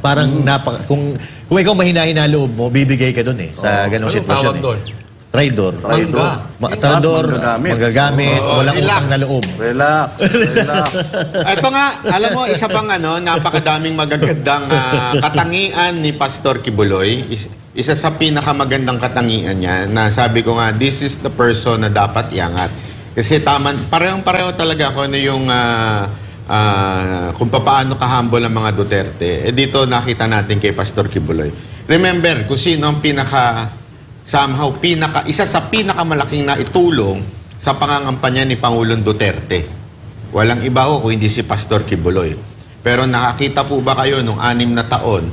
Parang kung ikaw mahina-hina loob mo, bibigay ka dun sa ganong Anong sitwasyon tawag doon? Traidor. Traidor, magagamit, walang utang na loob. Relax. Ito nga, alam mo, isa pang napakadaming magagandang katangian ni Pastor Kibuloy. Isa sa pinakamagandang katangian niya na sabi ko nga, this is the person na dapat iangat. Kasi parehong-pareho talaga kung ano yung kung paano ka-humble ang mga Duterte. Dito nakita natin kay Pastor Kibuloy. Remember, kung sino ang isa sa pinakamalaking na itulong sa pangangampanya ni Pangulong Duterte. Walang iba kung hindi si Pastor Kibuloy. Pero nakakita po ba kayo nung 6 na taon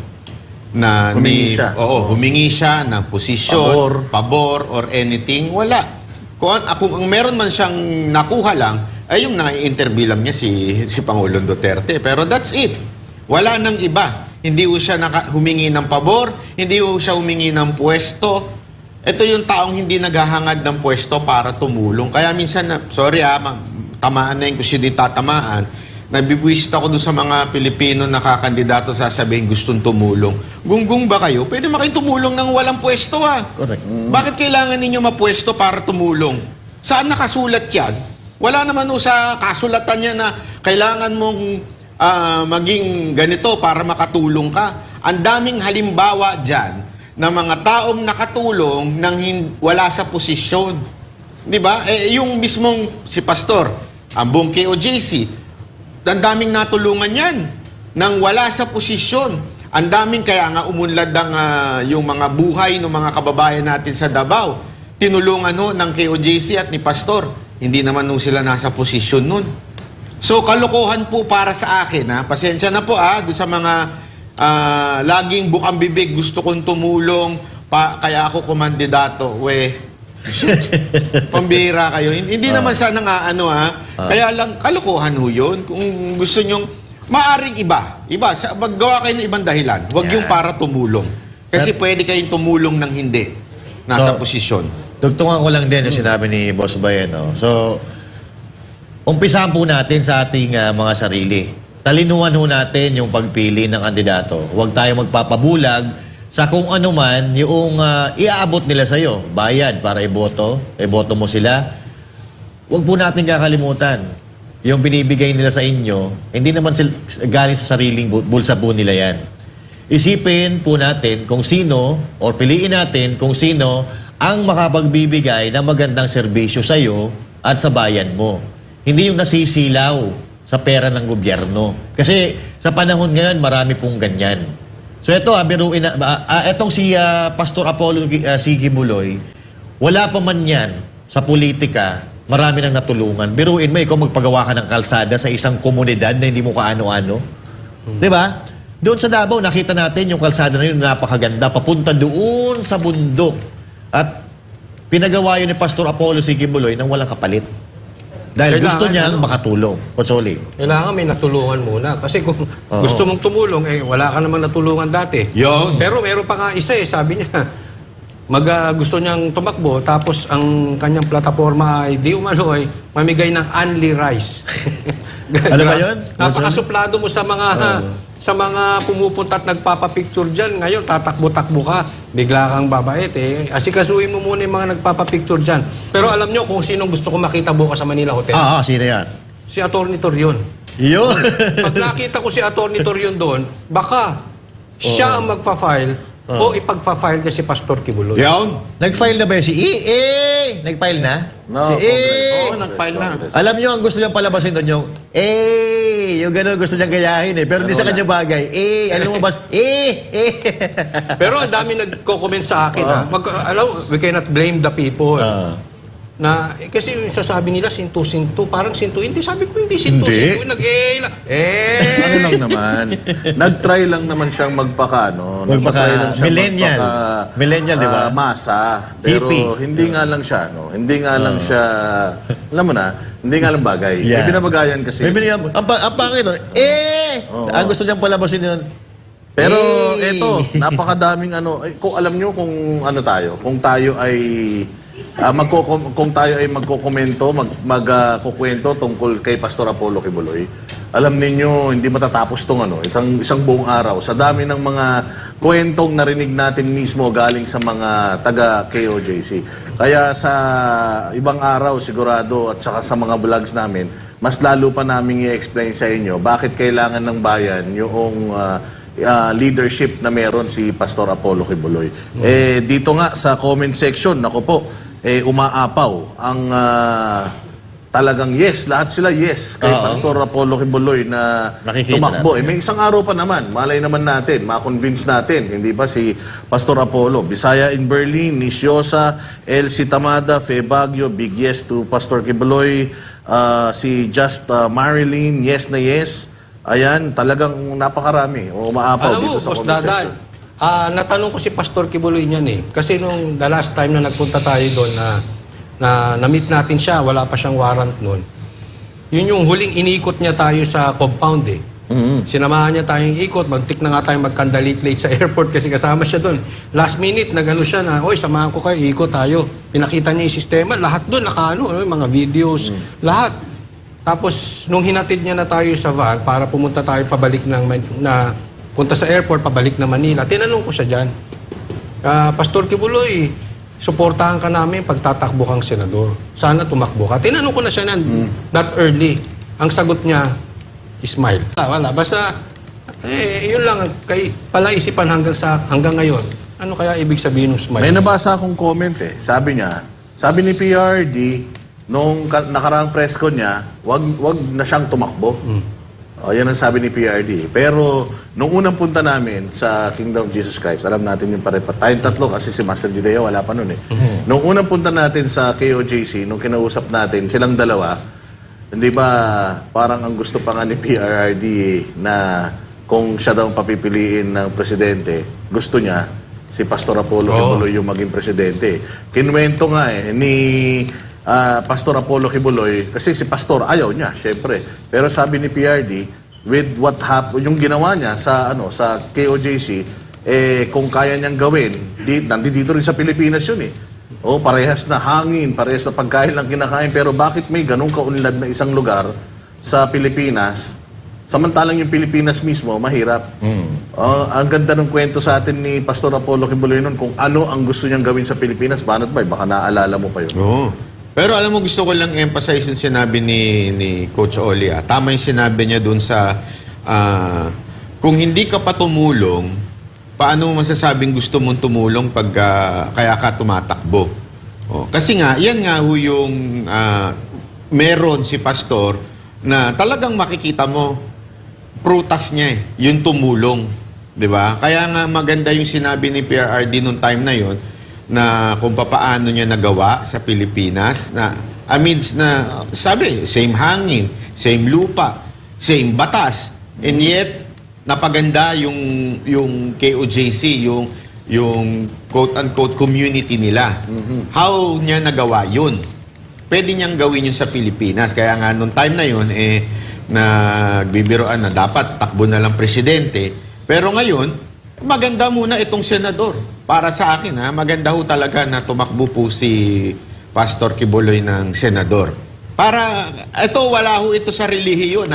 na humingi siya ng posisyon, pabor, or anything? Wala. Kung ang meron man siyang nakuha lang, ay yung nai-interview lang niya si Pangulong Duterte. Pero that's it. Wala nang iba. Hindi ho siya humingi ng pabor, hindi ho siya humingi ng pwesto. Ito yung taong hindi naghahangad ng pwesto para tumulong. Kaya minsan, tamaan na yung kasi di tatamaan, nabibwisit ako doon sa mga Pilipino na kakandidato sasabihin gustong tumulong. Gunggong ba kayo? Pwede makayong tumulong ng walang pwesto Correct. Bakit kailangan ninyo mapwesto para tumulong? Saan nakasulat yan? Wala naman sa kasulatan niya na kailangan mong maging ganito para makatulong ka. Ang daming halimbawa dyan na mga taong nakatulong nang wala sa posisyon. Di ba? Yung mismong si Pastor, ang buong KOJC, ang daming natulungan yan nang wala sa posisyon. Ang daming kaya nga umunlad yung mga buhay ng mga kababayan natin sa Davao. Tinulungan ng KOJC at ni Pastor. Hindi naman sila nasa posisyon nun. So, kalokohan po para sa akin. Pasensya na po doon sa mga laging bukang bibig, gusto kong tumulong, kaya ako kumandidato. Pambira kayo. Hindi naman sana kaya lang, kalokohan ho yun. Kung gusto nyong, maaring iba, maggawa kayo ng ibang dahilan. Huwag yung para tumulong. Kasi pwede kayong tumulong ng hindi. Nasa posisyon. Tugtungan ko lang din yung sinabi ni Boss Bayan. So, umpisahan po natin sa ating mga sarili. Talinuhan ho natin yung pagpili ng kandidato. Huwag tayo magpapabulag sa kung ano man yung iaabot nila sa'yo. Bayad para iboto mo sila. Huwag po natin kakalimutan. Yung binibigay nila sa inyo, hindi naman galing sa sariling bulsa po nila yan. Isipin po natin kung sino, or piliin natin kung sino ang makapagbibigay ng magandang serbisyo sa'yo at sa bayan mo. Hindi yung nasisilaw sa pera ng gobyerno. Kasi sa panahon ngayon, marami pong ganyan. So ito, etong si Pastor Apollo Kibuloy, wala pa man yan sa politika, marami nang natulungan. Biruin mo, ikaw magpagawa ka ng kalsada sa isang komunidad na hindi mo kaano-ano. Diba? Doon sa Davao, nakita natin yung kalsada na yun, napakaganda, papunta doon sa bundok. At pinagawa yun ni Pastor Apollo Kibuloy nang walang kapalit. Dahil gusto niyang makatulong. Konsoli. Kailangan may natulungan muna. Kasi kung gusto mong tumulong, wala ka namang natulungan dati. Pero meron pa nga isa sabi niya, gusto niyang tumakbo, tapos ang kanyang plataforma ay mamigay ng only rice. Ano ba yun? Napakasuplado mo sa mga pumupunta at nagpapapicture dyan. Ngayon, tatakbo-takbo ka. Bigla kang babait Asikasuhin mo muna yung mga nagpapapicture dyan. Pero alam nyo kung sinong gusto ko makita bukas sa Manila Hotel? Sino yan? Si Atty. Torion. Yun! Pag nakita ko si Atty. Torion doon, baka siya ang magpa-file o ipagpa-file niya si Pastor Kibuloy. Nag-file na ba si EA? Nag-file na? No, Si EA! nag-file na. Alam nyo, ang gusto niyang palabasin doon yung yung gano'n gusto niyang gayahin Pero hindi sa kanya bagay. Ano mo ba? Pero ang dami nagko-comment sa akin we cannot blame the people. Kasi yung sasabi nila sintu-sintu, parang sintu. Hindi, sabi ko hindi sintu-sintu. Lang. Ano lang naman, nag-try lang naman siyang Millennial, di ba? Masa. Pero hindi nga lang siya, alam mo na, hindi nga lang bagay. May binabagayan kasi. Ang pangit ang gusto niyang palabasin yun. Pero eto, napakadaming kung alam nyo kung kung tayo ay magkukomento, magkukwento tungkol kay Pastor Apollo Kibuloy, alam ninyo, hindi matatapos tong isang buong araw. Sa dami ng mga kwentong narinig natin mismo galing sa mga taga KOJC. Kaya sa ibang araw sigurado at saka sa mga vlogs namin, mas lalo pa namin i-explain sa inyo bakit kailangan ng bayan yung leadership na meron si Pastor Apollo Kibuloy. Dito nga sa comment section, nako po, umaapaw ang talagang yes, lahat sila yes kay Oo. Pastor Apollo Kibuloy na Nakikita tumakbo. natin. May isang araw pa naman, malay naman natin, ma-convince natin, hindi ba si Pastor Apollo? Bisaya in Berlin, Nisyosa, Elsie Tamada, Fe Baguio, big yes to Pastor Kibuloy, si Just Marilyn, yes na yes. Ayan, talagang napakarami. Umaapaw Alam mo, dito sa Boss comment Dadan, section. natanong ko si Pastor Kibuloy niyan eh. Kasi nung the last time na nagpunta tayo doon na na-meet natin siya, wala pa siyang warrant noon. Yun yung huling inikot niya tayo sa compound eh. Sinamahan niya tayong ikot, magtik na nga tayo magkandalate-late sa airport kasi kasama siya doon. Last minute, nagano siya na, oy, samahan ko kayo, ikot tayo. Pinakita niya yung sistema, lahat doon, mga videos, lahat. Tapos, nung hinatid niya na tayo sa van para pumunta tayo pabalik punta sa airport, pabalik na Manila, tinanong ko siya dyan, Pastor Kibuloy, suportahan ka namin pagtatakbo kang senador. Sana tumakbo ka. Tinanong ko na siya that early. Ang sagot niya, smile. Wala. Basta, yun lang, palaisipan hanggang ngayon. Ano kaya ibig sabihin ng smile? May nabasa akong comment Sabi ni PRD, nung nakaraang press con niya, wag na siyang tumakbo. Yan ang sabi ni PRD. Pero, nung unang punta namin sa Kingdom of Jesus Christ, alam natin yung tayong tatlo kasi si Master Judeo wala pa nun Nung unang punta natin sa KOJC, nung kinausap natin, silang dalawa, hindi ba parang ang gusto pa nga ni PRD na kung siya daw ang papipiliin ng presidente, gusto niya si Pastor Apollo Kibuloy yung maging presidente. Kinuwento nga ni Pastor Apollo Kibuloy, kasi si Pastor ayaw niya, syempre. Pero sabi ni PRD, with what happened, yung ginawa niya sa KOJC, kung kaya niyang gawin, nandito rin sa Pilipinas yun parehas na hangin, parehas na pagkain lang kinakain, pero bakit may ganong kaunlad na isang lugar sa Pilipinas, samantalang yung Pilipinas mismo, mahirap. Ang ganda ng kwento sa atin ni Pastor Apollo Kibuloy nun kung ano ang gusto niyang gawin sa Pilipinas. Banat ba? Baka naalala mo pa yun. Oo. Pero alam mo, gusto ko lang emphasize yung sinabi ni Coach Oli. Tama yung sinabi niya dun sa kung hindi ka pa tumulong, paano mo masasabing gusto mong tumulong pag kaya ka tumatakbo? Kasi nga, yan nga yung meron si Pastor na talagang makikita mo prutas niya yung tumulong. 'Di ba? Kaya nga maganda yung sinabi ni PRRD nung time na yon na kung paano niya nagawa sa Pilipinas na amidst na sabi same hangin, same lupa, same batas, and yet napaganda yung KOJC, yung quote unquote community nila. How niya nagawa yun? Pwede niyang gawin yun sa Pilipinas. Kaya nga nung time na yun nagbibiroan na dapat takbo na lang presidente. Pero ngayon, maganda muna itong senador. Para sa akin, maganda ho talaga na tumakbo po si Pastor Kibuloy ng senador. Para, wala ho ito sa relihiyon,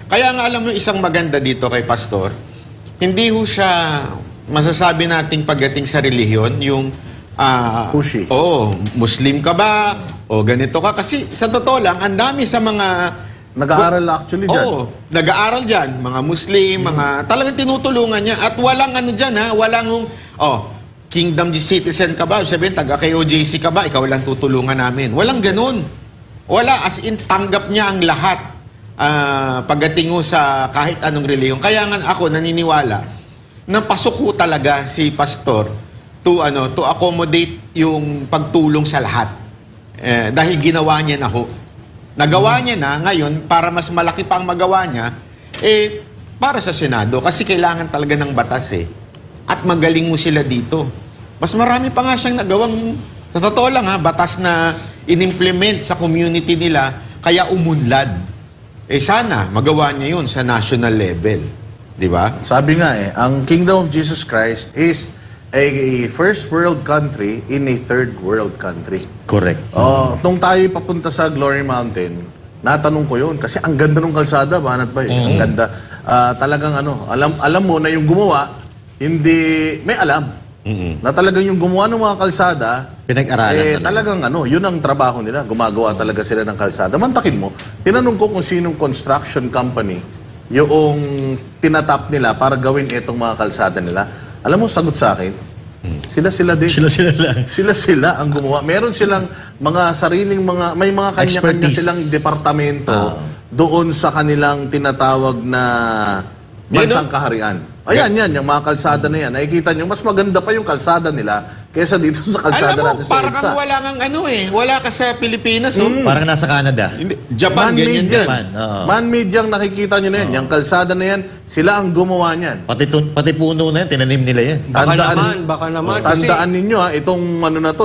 Kaya nga alam mo, isang maganda dito kay Pastor, hindi ho siya, masasabi nating pagdating sa relihiyon, yung, pushy. Muslim ka ba? O ganito ka. Kasi sa totoo lang, ang dami sa mga Nag-aaral actually dyan. Nag-aaral dyan. Mga Muslim, mga talagang tinutulungan niya. At walang dyan walang Kingdom citizen ka ba? Sabihin, taga-KOJC ka ba? Ikaw lang tutulungan namin. Walang ganun. Wala, as in, tanggap niya ang lahat. Pagdating sa kahit anong reliyon. Kaya nga ako naniniwala na pasok ho talaga si Pastor to accommodate yung pagtulong sa lahat. Dahil ginawa niya na ho. Nagawa niya na ngayon para mas malaki pa ang magawa niya para sa Senado kasi kailangan talaga ng batas at magaling mo sila dito. Mas marami pa nga siyang nagawang sa totoo lang batas na inimplement sa community nila kaya umunlad. Sana magawa niya yun sa national level. Di ba? Sabi nga ang Kingdom of Jesus Christ is a first world country in a third world country. Correct. Nung tayo papunta sa Glory Mountain, natanong ko yun. Kasi ang ganda ng kalsada, Banat Bay. Ang ganda. Talagang alam mo na yung gumawa, hindi, may alam. Na talagang yung gumawa ng mga kalsada, Pinag-aralan talagang yun ang trabaho nila. Gumagawa talaga sila ng kalsada. Mantakin mo, tinanong ko kung sinong construction company yung tinatap nila para gawin itong mga kalsada nila. Alam mo, sagot sa akin, sila din. Sila lang. Sila ang gumawa. Meron silang mga sariling may mga kanya-kanya Expertise. silang departamento doon sa kanilang tinatawag na bansang kaharian. Ayan, yung mga kalsada na yan. Nakikita nyo, mas maganda pa yung kalsada nila kaysa dito sa kalsada Alam mo, natin sa parang EDSA. kang wala kang wala ka sa Pilipinas, Parang nasa Canada. Hindi, Japan, Man-made ganyan yan. din. Japan, oo. Man-made yung nakikita nyo na yan. Yung kalsada na yan, sila ang gumawa niyan. Pati puno na yan, tinanim nila yan. Baka naman. Kasi, Tandaan ninyo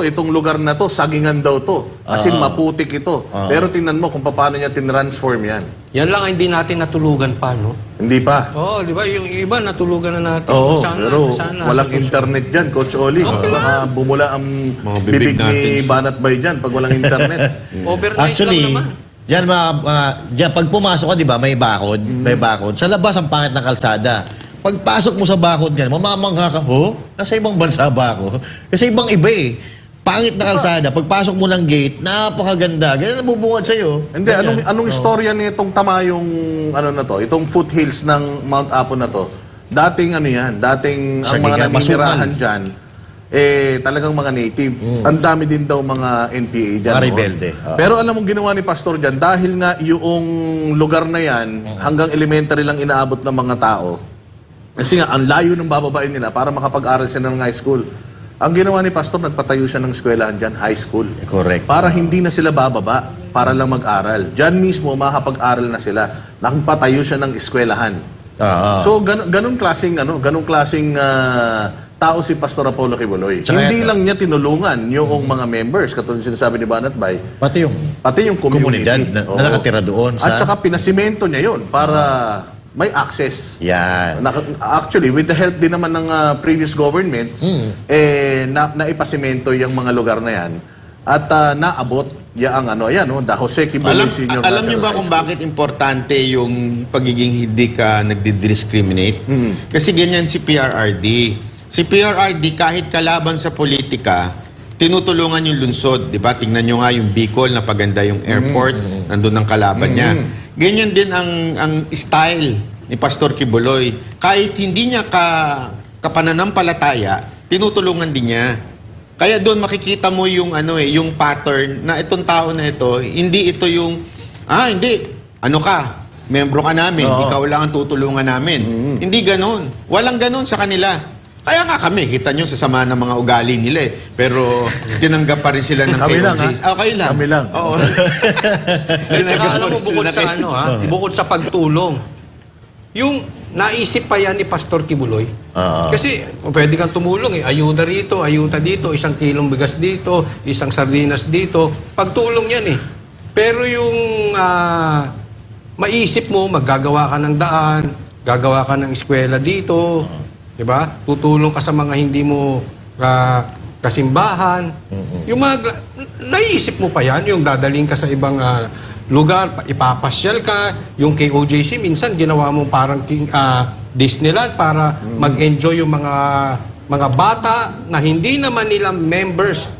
itong lugar na to, sagingan daw to. As in, maputik ito. Pero tingnan mo kung paano niya tinransform yan. yan lang ang hindi natin natulugan pa, no? Hindi pa. Oo, di ba? Yung iba natulugan na natin. Oo, Sana, pero sana, walang sa susunod. internet dyan, Coach Oli. Baka bumula ang Mga bibig bibig ni natin. Banat Bay dyan pag walang internet. Overnight Actually, lang naman. diyan pag pumasok ka, di ba, may bakod. May bakod. Sa labas, ang pangit ng kalsada. Pagpasok mo sa bakod niyan, mamamangha ka, nasa ibang bansa ba ako? Kasi ibang iba eh. Pangit na kalsada. Pagpasok mo ng gate, napakaganda. Ganyan nabubungad sa'yo. Hindi, anong istorya nitong tamayong itong foothills ng Mount Apo na to? Dating dating ang Sa mga Giga, naninirahan dyan, talagang mga native. Ang dami din daw mga NPA dyan. Mga no? rebelde. Pero alam mo ginawa ni Pastor dyan, dahil nga yung lugar na yan, hanggang elementary lang inaabot ng mga tao. Kasi nga, ang layo ng bababain nila para makapag-aral sila ng high school. Ang ginawa ni Pastor, nagpatayo siya ng eskwelahan dyan, high school. Correct. Para hindi na sila bababa, para lang mag-aral. Diyan mismo, makakapag-aral na sila. Nakapatayo siya ng eskwelahan. So, ganun klaseng tao si Pastor Apollo Quiboloy. Tsaka Hindi ito. lang niya tinulungan yung mga members, katulad sinasabi ni Banat Bay, Pati yung community. komunidad na Oo. nakatira doon sa... At saka pinasimento niya yun para may access. Yan. Actually, with the help din naman ng previous governments, naipasimento yung mga lugar na yan. At naabot ang the Jose Quiboloy Senior Alam niyo National ba High kung School. bakit importante yung pagiging hindi ka nagdi-discriminate? Kasi ganyan si PRRD. Si PRRD, kahit kalaban sa politika, tinutulungan yung lungsod. Di ba? Tingnan nyo nga yung Bicol, napaganda yung airport, nandun ang kalaban niya. Ganyan din ang style ni Pastor Quiboloy. Kahit hindi niya kapananampalataya, tinutulungan din niya. Kaya doon makikita mo yung yung pattern na itong tao na ito, hindi ito yung hindi membro ka namin, ikaw lang ang tutulungan namin. Hindi ganoon. Walang ganoon sa kanila. Kaya nga kami, kita nyo sa sama ng mga ugali nila eh. Pero tinanggap pa rin sila ng Kami lang, KOJs. Okay lang. Kami lang. Oo. At saka alam mo, bukod sa pagtulong, yung naisip pa yan ni Pastor Quiboloy. Kasi pwede kang tumulong eh. Ayuda rito, ayuda dito, 1 kilong bigas dito, 1 sardinas dito. Pagtulong yan eh. Pero yung maisip mo, maggagawa ka ng daan, gagawa ka ng eskwela dito, di ba? Tutulong ka sa mga hindi mo kasimbahan. Yung naisip mo pa yan, yung dadaling ka sa ibang lugar, ipapasyal ka. Yung KOJC, minsan ginawa mo parang Disneyland para mag-enjoy yung mga bata na hindi naman nila members.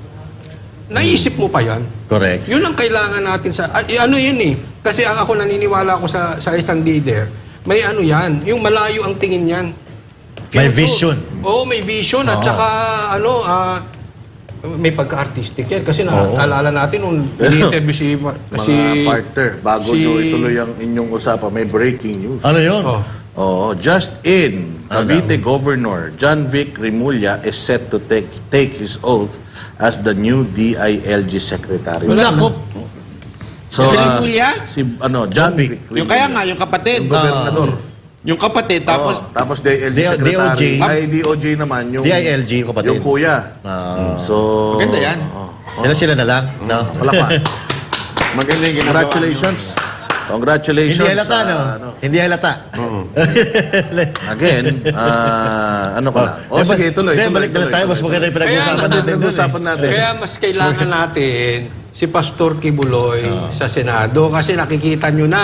Naisip mo pa yan. Correct. Yun ang kailangan natin sa... yun eh. Kasi ako naniniwala ako sa isang leader. May yan. Yung malayo ang tingin yan. May vision. Oo, may vision. At saka, may pagka-artistic yan. Kasi naalala natin nung in-interview si Mga partner, bago nyo ituloy ang inyong usapan, may breaking news. Ano yun? Just in, Cavite Governor John Vic Rimulya is set to take his oath as the new DILG Secretary. Nako. So, Si Rimulya? John Vic. Vic Yung kaya nga, yung kapatid. Yung gobernador. Yung kapatid, Tapos DILG Secretary. DOJ. Ay, DOJ naman. Yung, DILG, kapatid. Yung kuya. So, Maganda yan. Sila na lang. No? Wala pa. Maganda yung ginagawa. Congratulations. Congratulations. Hindi halata, no? Hindi halata. Again, ano ka na? O sige, tuloy. Balik na tayo. Mas maganda yung pinag-usapan natin. Pinag-usapan natin. Kaya mas kailangan natin si Pastor Kibuloy sa Senado kasi nakikita nyo na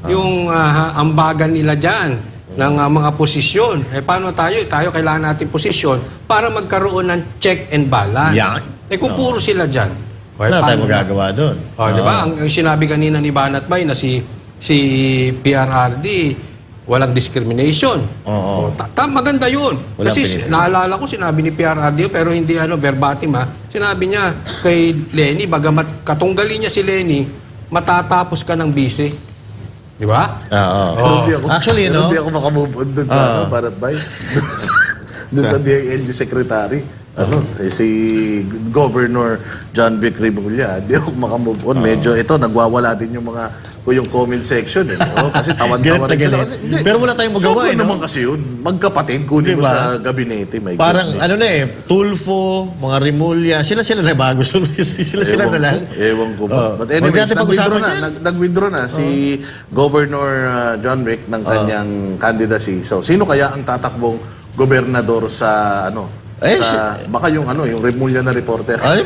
yung ambagan nila dyan ng mga posisyon. Paano tayo? Tayo kailangan natin posisyon para magkaroon ng check and balance. Yan. Kung puro sila dyan, Wala tayong paano na? magagawa doon. Di ba? Ang sinabi kanina ni Banat Bay na si PRRD, walang discrimination. Oo. Maganda yun. Walang Kasi pinili. naalala ko, sinabi ni PRRD, pero hindi verbatim Sinabi niya kay Lenny, bagamat katunggali niya si Lenny, matatapos ka ng bise. Di ba? Oo. Actually, pero no? hindi ako makamove on dun sa Barat Bay. Dun sa DILG Secretary. Si Governor John Vic Rimulya, di ako makamove on. Medyo ito, nagwawala din yung comment section. Kasi tawan-tawan Galit na sila. galit. Kasi, hindi, Pero wala tayong magawa, sobra no? naman kasi yun. Magkapatid, kunin mo Diba? sa gabinete. My Parang goodness. Tulfo, mga Rimulya, sila na bago. sila na lang. Ewan ko ba. Oh. But anyways, Huwag natin pag-usapan nag-withdraw na si Governor John Vic ng kanyang candidacy. So, sino kaya ang tatakbong gobernador sa baka yung Rimulya na reporter. Ay,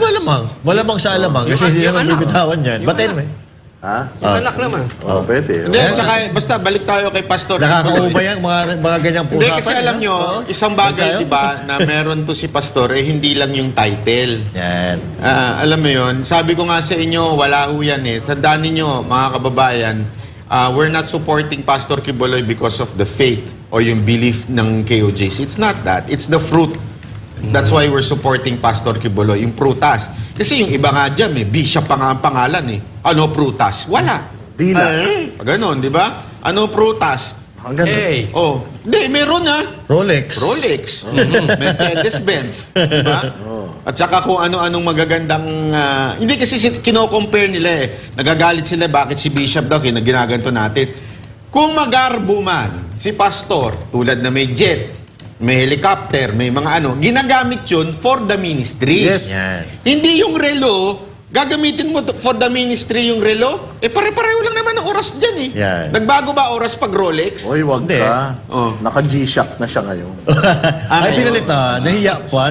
malamang sa alamang. Kasi hindi yung naman anak. bibitawan yan. But anyway, Ha? Yung anak naman. Pwede. Hindi, tsaka basta balik tayo kay Pastor. nakakauba yan, mga ganyang Hindi, usapan. kasi alam nyo, isang bagay, di ba, na meron to si Pastor, hindi lang yung title. Yan. Alam mo yon, sabi ko nga sa inyo, wala ho yan Tandaan ninyo, mga kababayan, we're not supporting Pastor Kibuloy because of the faith or yung belief ng KOJC. It's not that. It's the fruit. That's why we're supporting Pastor Kibuloy, yung prutas. Kasi yung iba nga dyan, bishop pa nga ang pangalan Ano prutas? Wala. Dila. Ganon, di ba? Ano prutas? Ang ganda. Hey! Hindi, meron Rolex. Mercedes-Benz. Diba? At saka kung ano-anong magagandang... hindi kasi kino-compare nila Nagagalit sila bakit si Bishop daw ginaganto natin. Kung magarbo man si Pastor, tulad na may jet, may helicopter, may mga ginagamit yun for the ministry. Yes. Yan. Hindi yung relo, gagamitin mo for the ministry yung relo, pare-pareho lang naman ang oras dyan Yan. Nagbago ba oras pag Rolex? Oy, wag Hindi. ka. Oh. Naka-G-Shock na siya ngayon. Ay, pinalit nahiya pa,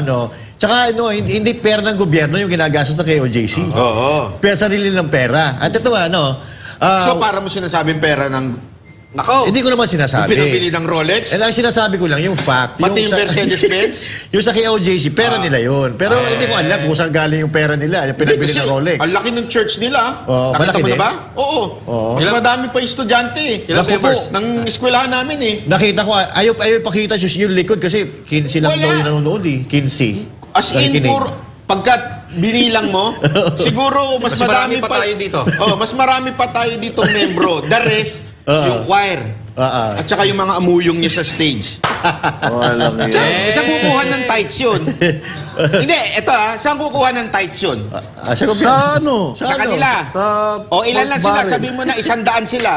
Tsaka, hindi pera ng gobyerno yung ginagastos ng KOJC. Oo. Pera sarili ng pera. At ito, So, para mo sinasabing pera ng... Nako! hindi ko naman Yung sinasabi. pinabili ng Rolex? And ang sinasabi ko lang, yung fact. Pati yung Mercedes-Benz? yung sa KOJC, pera nila yun. Pero hindi ko alam kung saan galing yung pera nila. Yung pinabili Kasi ng Rolex. ang laki ng church nila. Oo, Nakita malaki mo na din. ba? Oo. Mas Ilang- madami pa yung estudyante Ilang Naku po, members? ng eskwelahan namin Nakita ko, ayaw pakita yung likod kasi 15 lang Wala. daw yung nanonood 15. As in, Nakikinig. puro, pagkat binilang mo, siguro mas Mas madami marami pa tayo dito. Mas marami pa tayo dito membro. The rest, yung choir. At saka yung mga amuyong niya sa stage. Alam niyo. Saan kukuha ng tights yun? Hindi, eto saan kukuha ng tights yun? Sa Sa ano? Sa kanila. Sa Ilan lang sila? barrel. Sabihin mo na 100 sila.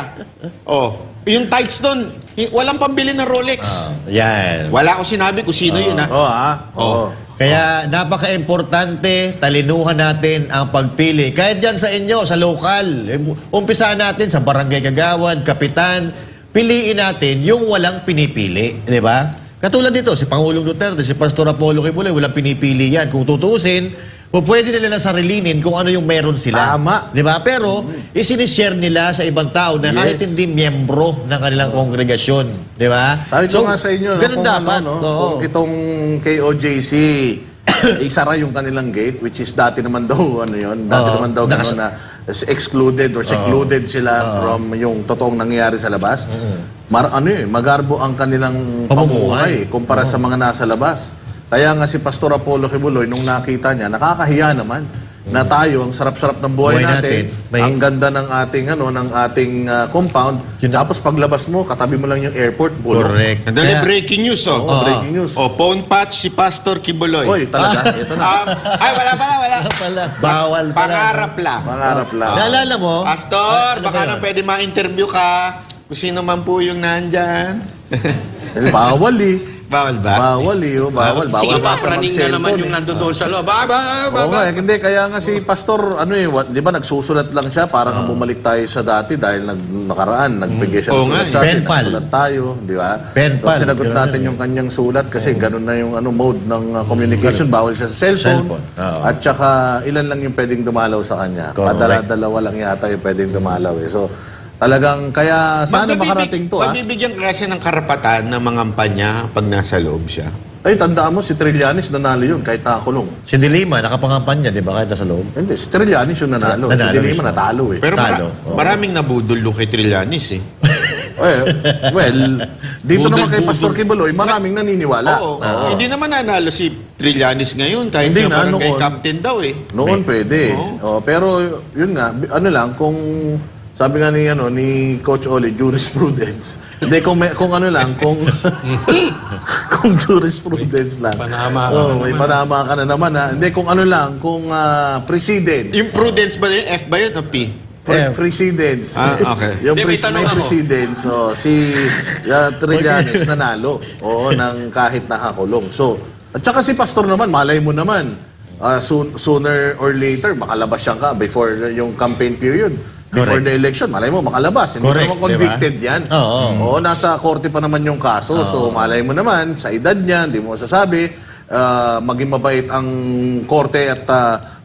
Yung tights doon, walang pambili ng Rolex. Yan. Wala ko sinabi kung sino yun Oo. Kaya napaka-importante, talinuhan natin ang pagpili. Kahit dyan sa inyo, sa lokal. Umpisa natin sa barangay kagawad, kapitan. Piliin natin yung walang pinipili. Di ba? Katulad dito, si Pangulong Duterte, si Pastor Apollo Kibuloy, walang pinipili yan. Kung tutusin, pwede nila sarilinin kung ano yung meron sila. Tama. Di ba? Pero, isinishare nila sa ibang tao na kahit Yes. hindi miyembro ng kanilang kongregasyon. Di ba? Sabi ko nga sa inyo, ganun kung dapat. kung itong KOJC, isara yung kanilang gate, which is dati naman daw, dati Oo. naman daw gano'n na excluded or secluded sila from yung totoong nangyayari sa labas. Magarbo ang kanilang pamumuhay kumpara sa mga nasa labas. Kaya nga si Pastor Apollo Kibuloy, nung nakita niya, nakakahiya naman na tayo, ang sarap-sarap ng buhay Buhay natin, natin. ang ganda ng ating compound, tapos paglabas mo, katabi mo lang yung airport, bulok. Correct. Dali, Kaya- breaking news Breaking news. phone patch si Pastor Kibuloy. Oy, talaga, ito na. Ay, wala. Pala, bawal pala. Pangarap lang. Pangarap lang. Naalala mo? Pastor, Ano baka ba yun? nang pwede ma-interview ka. Kung sino man po yung nandyan. Bawal eh. Bawal ba? Bawal bawal. Sige Bawal ba, pa sa praning na naman yung nandoon sa loob. Oo nga, hindi. Kaya nga si Pastor, di ba, nagsusulat lang siya para nga bumalik tayo sa dati dahil nakaraan, nagbigay siya Oo ng nga, sulat sa atin, Penpal. nagsulat tayo, di ba? Penpal, So, sinagot ganun natin yun. yung kanyang sulat kasi ganun na yung mode ng communication. Bawal siya sa cellphone. Cellphone, oo. At saka, ilan lang yung pwedeng dumalaw sa kanya. Correct. Padala-dalawa lang yata yung pwedeng dumalaw. So, talagang, kaya sana makarating to, Magbibigyan ka kasi ng karapatan ng mga kampanya pag nasa loob siya. Ay, tandaan mo, si Trillanes nanalo yun kahit nakakulong. Si Dilima, nakapangampanya, di ba? Kahit nasa loob. Hindi, si Trillanes yung nanalo. Si Nanalo Dilima mismo. natalo eh. Pero Talo, oo. maraming nabudol doon kay Trillanes eh. Well, dito naman kay Budol-budol. Pastor Kibuloy, maraming naniniwala. Oo. Hindi naman nanalo si Trillanes ngayon kahit Hindi na na, barangay noon. captain daw eh. Noon pwede. Oo. Pero yun nga, ano lang, kung sabi nga ni Coach Oli, jurisprudence. Hindi, kung ano lang, kung jurisprudence lang. Panama ka Oo, na may naman. panama ka na naman ha. Hindi, kung ano lang, kung precedence. Yung prudence ba yun? F ba yun o P? Precedence. Okay. Yung Hindi, may tanong may ako. precedence. Si Trillanes nanalo. Oo, ng kahit nakakulong. So, at saka si Pastor naman, malay mo naman, sooner or later, makalabas siya ka before yung campaign period. Before Correct. the election, malay mo, makalabas. Hindi Correct, naman convicted yan. Oo. Oo, nasa korte pa naman yung kaso. So, malay mo naman, sa edad niya, hindi mo masasabi, maging mabait ang korte at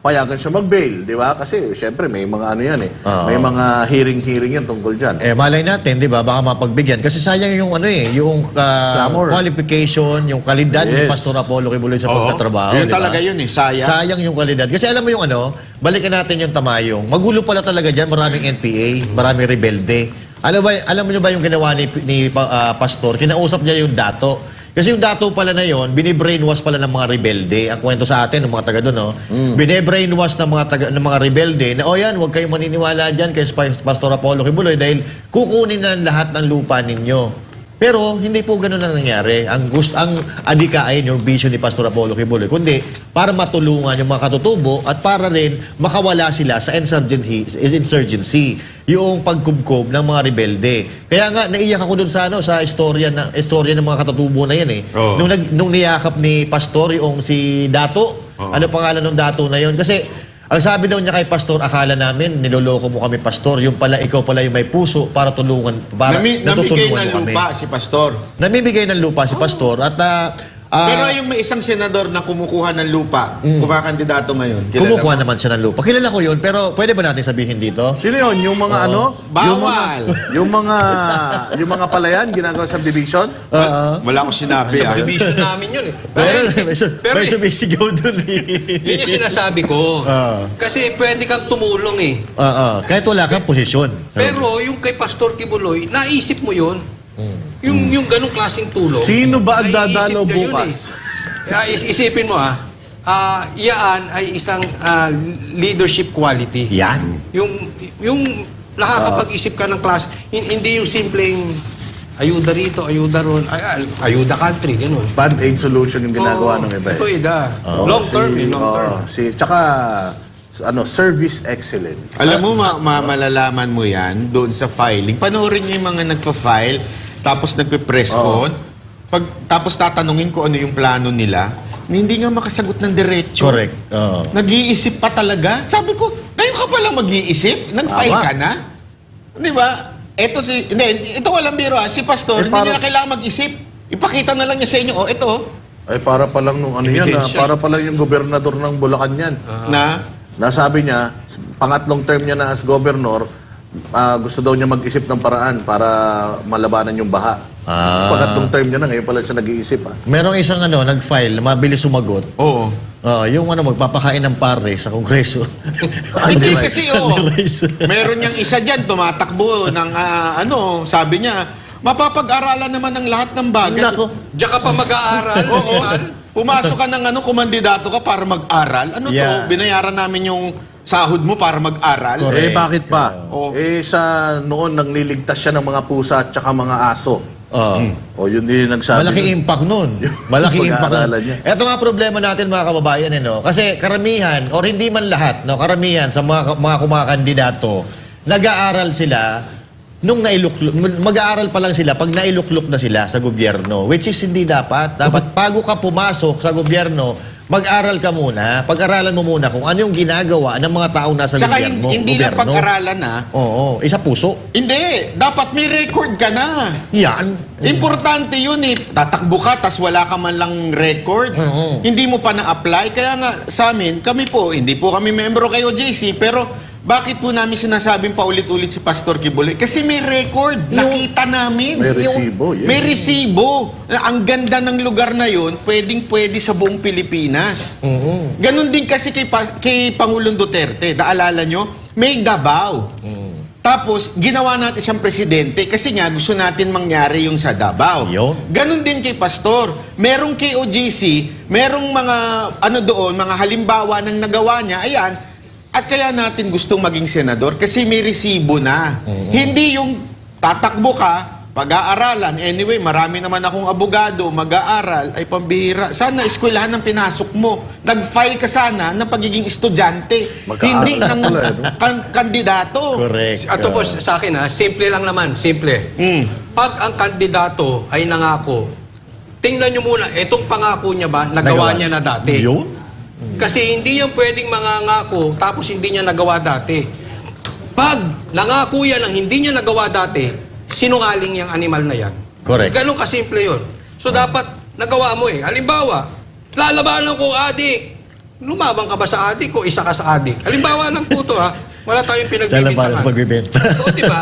payagan siya mag-bail, di ba? Kasi, syempre, may mga ano yan eh. Oo. May mga hearing yan tungkol dyan. Malay natin, di ba? Baka mapagbigyan. Kasi sayang yung yung Clamor. qualification, yung kalidad ni Yes. Pastor Apollo Kibuloy sa Oo. pagtatrabaho. Yun di ba? talaga yun eh, sayang. Sayang yung kalidad. Kasi alam mo yung balikan natin yung tamayong. Magulo pala talaga dyan. Maraming NPA, maraming rebelde. Alam mo nyo ba yung ginawa ni Pastor? Kinausap niya yung dato. Kasi yung dato pala na yon, binibrainwash pala ng mga rebelde. Ang kwento sa atin, ng mga taga doon, no? Binibrainwash ng mga rebelde na, yan, huwag kayong maniniwala dyan kay Pastor Apollo Kibuloy dahil kukunin na lahat ng lupa ninyo. Pero hindi po ganoon ang nangyari. Ang adikain yung vision ni Pastor Apollo Kibuloy, kundi para matulungan yung mga katutubo at para rin makawala sila sa insurgency, yung pagkubkob ng mga rebelde. Kaya nga naiyak ako dun sa sa istorya ng mga katutubo na yan eh. Oo. Nung niyakap ni Pastor yung si Dato. Ano pangalan ng Dato na yon? Kasi ang sabi daw niya kay Pastor, akala namin, niloloko mo kami, Pastor. Yung pala, ikaw pala yung may puso para tulungan, para Namigay natutulungan ng mo kami. lupa si Pastor. Namimigay ng lupa si Pastor at Pero yung may isang senador na kumukuha ng lupa, kumakandidato ngayon. kilala kumukuha mo? naman siya ng lupa. Kilala ko yun, pero pwede ba natin sabihin dito? Sino yun? Yung mga Bawal. Yung mga palayan, ginagawa sa division? Wala akong sinabi. Sa division namin yun eh. Pero may sumisigaw doon eh. Yun yung sinasabi ko. Kasi pwede kang tumulong eh. Kahit wala kang posisyon. Pero yung kay Pastor Kibuloy, naisip mo yun. Yung ganong klaseng tulong. Sino ba ang naiisip dadalaw ka yun bukas? Kaya isipin mo iyaan ay isang leadership quality. Yan. Yung nakakapag-isip ka ng klase, hindi yung simpleng ayuda rito, ayuda ron, ayuda country, gano'n. Band-aid solution yung ginagawa ng iba. Ito long term, long term. Tsaka, service excellence. Alam mo, malalaman mo yan doon sa filing. Panoorin niyo yung mga nagpa-file, tapos nagpe-press con. Tapos tatanungin ko ano yung plano nila, hindi nga makasagot ng diretso. Correct. Nag-iisip pa talaga. Sabi ko, ngayon ka palang mag-iisip? Nag-file Tama. ka na? Di ba? Ito walang biro si Pastor, hindi parang- niya kailangan mag-isip. Ipakita na lang niya sa inyo, ito, Ay, para pa lang nung yan, Ebidensya. para pa lang yung gobernador ng Bulacan yan. Nasabi niya, pangatlong term niya na as governor, gusto daw niya mag-isip ng paraan para malabanan yung baha. Pangatlong term niya na, ngayon pala siya nag-iisip. Merong isang nag-file na mabilis sumagot. Oo. Yung magpapakain ng pare sa Kongreso. Hindi kasi, Rice. meron niyang isa dyan, tumatakbo ng, sabi niya, mapapag-aralan naman ng lahat ng bagay. Nako. Diyan ka pa mag-aaral. Oo. Pumasok ka ng kumandidato ka para mag-aral. Yeah. Binayaran namin yung sahod mo para mag-aral. Correct. Bakit pa? Oo. Sa noon, nagliligtas siya ng mga pusa at saka mga aso. Yun din yung nagsabi. Malaki nun. impact nun. Malaki impact nun. Pag-aaralan niya. Ito nga problema natin mga kababayan, kasi karamihan, or hindi man lahat, karamihan sa mga kumakandidato, nag-aaral sila nung nailuklok, mag-aaral pa lang sila pag nailuklok na sila sa gobyerno, which is hindi dapat. Dapat bago ka pumasok sa gobyerno, mag-aral ka muna, pag-aralan mo muna kung ano yung ginagawa ng mga taong nasa Tsaka gobyerno. hindi lang pag-aralan na. Oo, isa puso. Hindi. Dapat may record ka na. Yan. Importante yun eh. Tatakbo ka, tas wala ka man lang record. Hindi mo pa na-apply. Kaya nga sa amin, kami po, hindi po kami membro kay OJC, pero bakit po namin sinasabing paulit-ulit si Pastor Kibuloy? Kasi may record. Nakita namin. May resibo, yes. May resibo. Ang ganda ng lugar na yun, pwedeng-pwede sa buong Pilipinas. Ganon din kasi kay Pangulong Duterte. Naalala nyo? May Davao. Tapos, ginawa natin siyang presidente kasi nga gusto natin mangyari yung sa Davao. Yun. Ganon din kay Pastor. Merong kay OGC, merong mga mga halimbawa ng nagawa niya. Ayan. At kaya natin gustong maging senador kasi may resibo na. Hindi yung tatakbo ka, pag-aaralan. Anyway, marami naman akong abogado, mag-aaral, ay pambihira. Sana eskwelahan ng pinasok mo. Nag-file ka sana ng pagiging estudyante. Mag-aaral Hindi ng pala, no? kandidato. Correct. Ato po, sa akin simple lang naman, simple. Pag ang kandidato ay nangako, tingnan nyo muna, itong pangako niya ba, nagawa niya na dati? Yun. Kasi hindi yan pwedeng mangangako tapos hindi niya nagawa dati. Pag nangako yan ang hindi niya nagawa dati, sinungaling yung animal na yan. Correct. Ganun kasimple yun. So dapat nagawa mo eh. Halimbawa, lalabanan ko adik. Lumabang ka ba sa adik o isa ka sa adik? Halimbawa lang po to wala tayong Lalabanan sa pinagbibintangan. pagbibenta. Oo, di ba?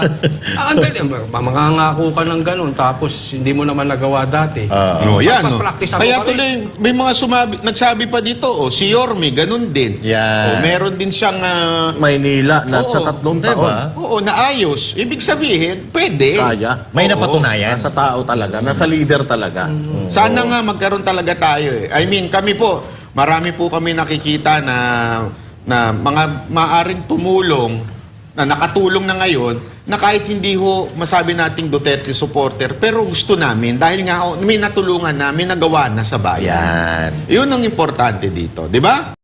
Ang dali. Mangangako ka ng ganun tapos hindi mo naman nagawa dati. No, yan. No. Magpa-practice ako Kaya pa rin. tuloy, may mga nagsabi pa dito, si Yorme, ganun din. Yan. Meron din siyang, Maynila na Oo, sa 3 taon. diba? naayos. Ibig sabihin, pwede. Kaya. May Oo. napatunayan. Nasa tao talaga, nasa leader talaga. Sana nga magkaroon talaga tayo eh. I mean, kami po, marami po kami nakikita na mga maaring tumulong, na nakatulong na ngayon, na kahit hindi ho masabi nating Duterte supporter, pero gusto namin, dahil nga may natulungan namin, nagawa na sa bayan. Yan. Yun ang importante dito, di ba?